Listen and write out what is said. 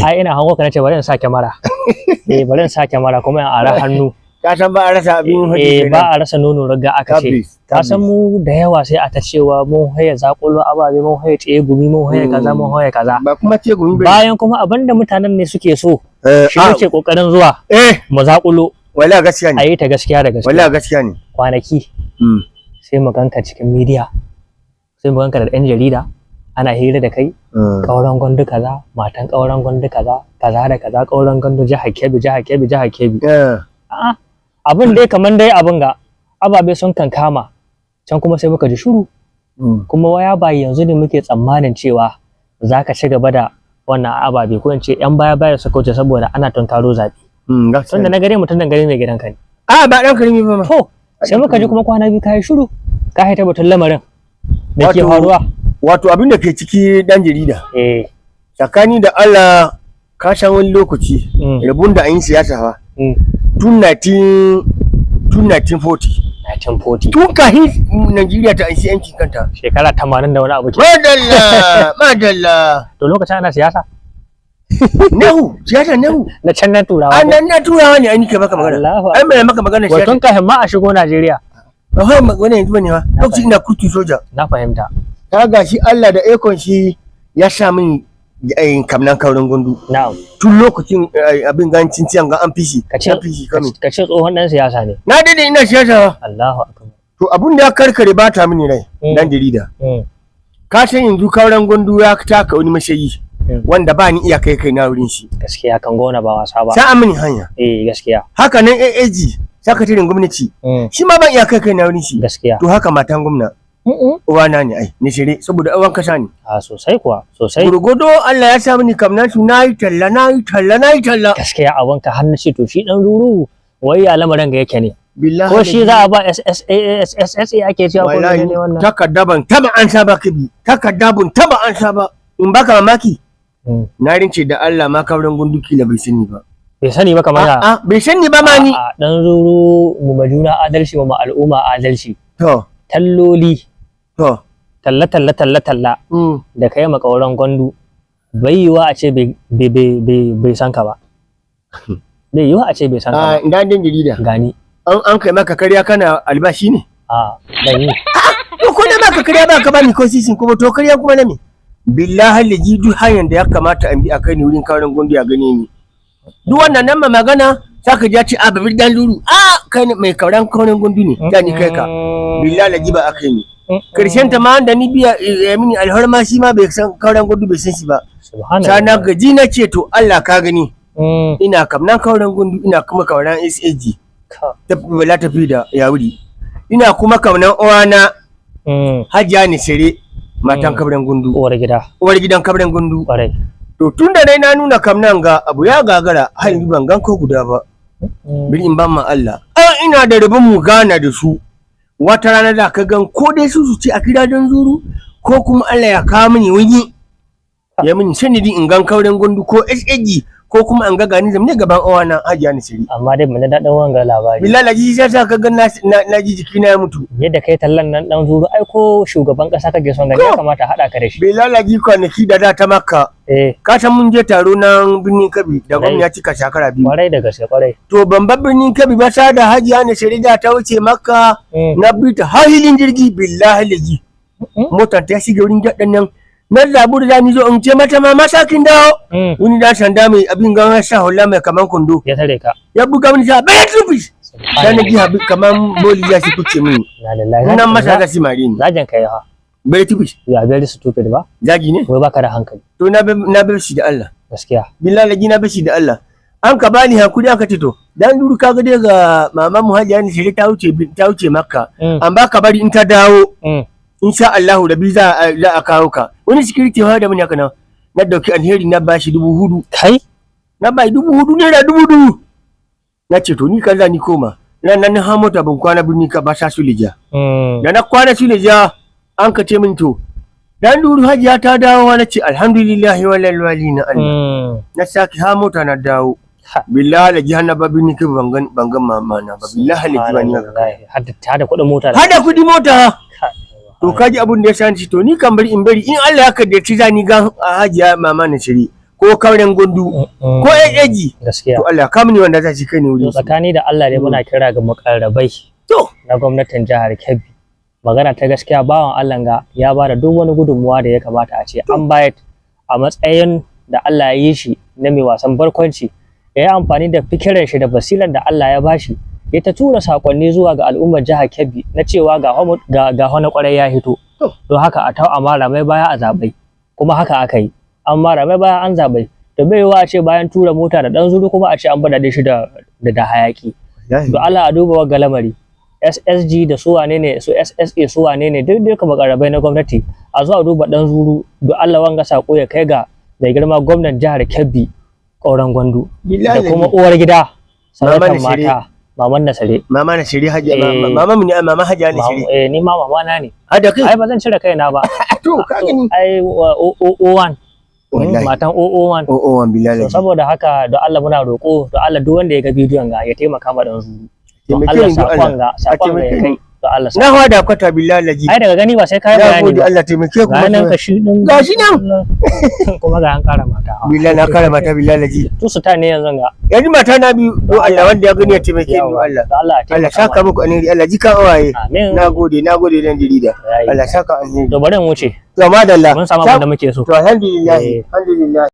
ai ina hango ka nace bari in sa kyamara bari in sa kyamara kuma in ara hannu ka san ba a rasa abin ba a rasa nono riga aka ce ka san mu da yawa sai a ta cewa mun haye zakulo ababe mun haye tsaye gumi mun haye kaza mun haye kaza ba kuma ce gumi bayan kuma abinda mutanen ne suke so shi muke kokarin zuwa mu zakulo wala gaskiya ne ayi ta gaskiya da gaskiya wala gaskiya ne kwanaki sai mu ganka cikin media sai mu ganka da ɗan jarida ana hira da kai kauran gwandu kaza matan kauran gwandu kaza kaza da kaza kauran gwandu jihar Kebbi a'a abin dai kaman dai abin ga ababe sun kankama can kuma sai muka ji shuru kuma waya ba yanzu ne muke tsammanin cewa zaka ci gaba da wannan ababe ko in ce yan baya su kauce saboda ana tunkaro zabi tunda na gare mutum dan gare mai gidanka ne ba dan karimi ba to sai muka ji kuma kwana biyu kai shuru ka haita batun lamarin da ke faruwa wato abin da ke ciki dan jarida tsakani da Allah ka san wani lokaci rabun da an yi siyasa fa tun 1940 tun kahin Najeriya ta anshi yankin kanta shekara 80 da wani abu ke madalla to lokacin ana siyasa siyasa na can na turawa na turawa ne an yi maka magana ai mai maka magana siyasa tun kahin ma a shigo Najeriya ba wai magana yanzu bane ba lokacin ina kurti soja na fahimta ta gashi Allah da ikon shi ya sa min kamnan kaurin gundu tun lokacin abin gancin ciyan ga an fishi ka ce tsohon dan siyasa ne na dade ina siyasa Allahu akbar to abun da ya karkare ba ta mini rai dan jarida ka san yanzu kaurin gundu ya taka wani mashayi wanda ba ni iya kai na wurin shi gaskiya kan gona ba wasa ba sai mini hanya gaskiya haka nan AAG sakataren gwamnati shi ma ban iya kai na wurin shi gaskiya to haka matan gwamna uwana ne ai ni shire saboda uwan kasa ne sosai kuwa sosai gurgudo Allah ya sa mini kamnan su nayi talla gaskiya a wanka har na ce to shi dan ruru wai ya lamarin ga yake ne billahi ko shi za a ba SSA ake cewa ko ne wannan takaddaban taba an saba kibi takaddabun taba an saba in baka mamaki na rince da Allah ma kauran gunduki la bai sani ba kamar bai sani ba ma ni dan ruru mu majuna adalci mu al'umma adalci to talloli talla da kai makauran gwandu bai yiwa a ce bai san ka ba bai yiwa a ce bai san ka ba dan jarida gani an kai maka kariya kana albashi ne dan yi to ko da maka kariya ba ka bani ko sisin kuma to kariya kuma na me billahi laji duk hanyar da ya kamata an bi akai ni wurin kauran gwandu ya gane ni duk wannan nan magana saka ja ci babir dan luru kai mai kauran gwandu ne da ni kai ka billahi laji ba akai ni karshen ta ma da ni biya mini alharma shi ma bai san kauran gudu bai san shi ba sana gaji na ce to Allah ka gani ina kamnan kauran gudu ina kuma kauran SAG ta tafi da yawuri ina kuma kaunan uwana Hajiya ne sire matan kauran gundu uwar gidan kauran gundu to tun da dai na nuna kamnan ga abu ya gagara har yanzu ban gan ko guda ba bil in ban ma Allah ina da rubun mu gana da su wata rana da ka gan ko dai su ce a gidajen zuru ko kuma Allah ya kawo mini wani ya mini sanidi in gan kauren gundu ko SAG ko kuma an ga gani zamne gaban uwana Hajiya Nasiri amma dai mun daɗin wanga labari billahi laji sai ka ga na ji jiki na ya mutu yadda kai tallan nan dan zuru ai ko shugaban kasa kake son gani ya kamata hada ka da shi billahi laji kwanaki da ta makka ka san mun je taro nan birnin Kabi da gwamnati ya cika shekara 2 kwarai da gaske kwarai to babban birnin Kabi ba sa da Hajiya Nasiri da ta wuce makka na bi ta hahilin jirgi billahi laji motar ta shiga wurin gadan nan na zabur da ni zo in ce mata ma masakin dawo wani da sanda mai abin gan sa hula mai kaman kundo ya tare ka ya buga mini sa bai tufi sai na ji habi kaman boli ya shi kuce mini nan masa ga simari ni zajin kai ha bai tufi ya very stupid ba zagi ne wai baka da hankali to na bar shi da Allah gaskiya billahi laji na bar shi da Allah an ka bani hakuri aka ce to dan duru kaga dai ga mama mu Hajiya ne sai ta wuce makka an baka bari in ta dawo insha Allah da bi za a kawo ka wani security ha da mun haka na dauki alheri na bashi 4,000 kai na bai 4,000 naira 2,000 na ce to ni kaza ni koma nan ha mota ban kwana birni ka ba sa Suleja da na kwana Suleja an ka ce min to dan duru Hajiya ta dawo na ce alhamdulillahi walal walina Allah na saki ha mota na dawo billahi la jihanna ba birni ka bangan mama na ba billahi la jibani hada kudin mota hada kudi mota to kaji abun da ya sani to ni kan bari in Allah ya kaddace zani ga Hajiya mama na shiri ko kauren gundu ko eji gaskiya to Allah ka mini wanda za shi kai ne to wurin tsakani da Allah dai muna kira ga mukarrabai to na gwamnatin jihar Kebbi magana ta gaskiya bawan Allah ga ya bada duk wani gudunmuwa da ya kamata a ce an bayar a matsayin da Allah ya yi shi na mai wasan barkwanci ya yi amfani da fikirar shi da basirar da Allah ya bashi ya ta tura sakonni zuwa ga al'ummar jihar Kebbi na cewa ga wani kwarai ya hito don haka a tau amara mai baya a zabai kuma haka aka yi an mara mai baya an zabai to bai yiwa a ce bayan tura mota da dan zuru kuma a ce an bada shi da hayaki to Allah a duba wa lamari SSG da su wane ne su SSA su wane ne duk duka makarabai na gwamnati a zuwa duba dan zuru don Allah wanga sako ya kai ga mai girma gwamnan jihar Kebbi Kauran Gwandu da kuma uwar gida sanatan mata maman Nasare mama Nasare hajiya mama mu ne mama hajiya Nasare ni ma mama na ne hada kai ai ba zan cire kaina ba to ka gani ai O1 matan O1 billahi saboda haka don Allah muna roko don Allah duk wanda ya ga bidiyon ga ya taimaka ma dan zuru don Allah sakon ga ya kai don Allah na hawa da kwata billahi laji ai daga gani ba sai kai bayani ba Allah taimake ku nan ka shi din gashi nan kuma ga an kara mata billahi na kara mata billahi laji to su ta ne yanzu ga yanzu mata na biyu don Allah wanda ya gani ya taimake ni Allah Allah saka muku alheri Allah jika awaye nagode dan jarida Allah saka alheri to bari mu wuce to madalla mun samu abin da muke so to alhamdulillah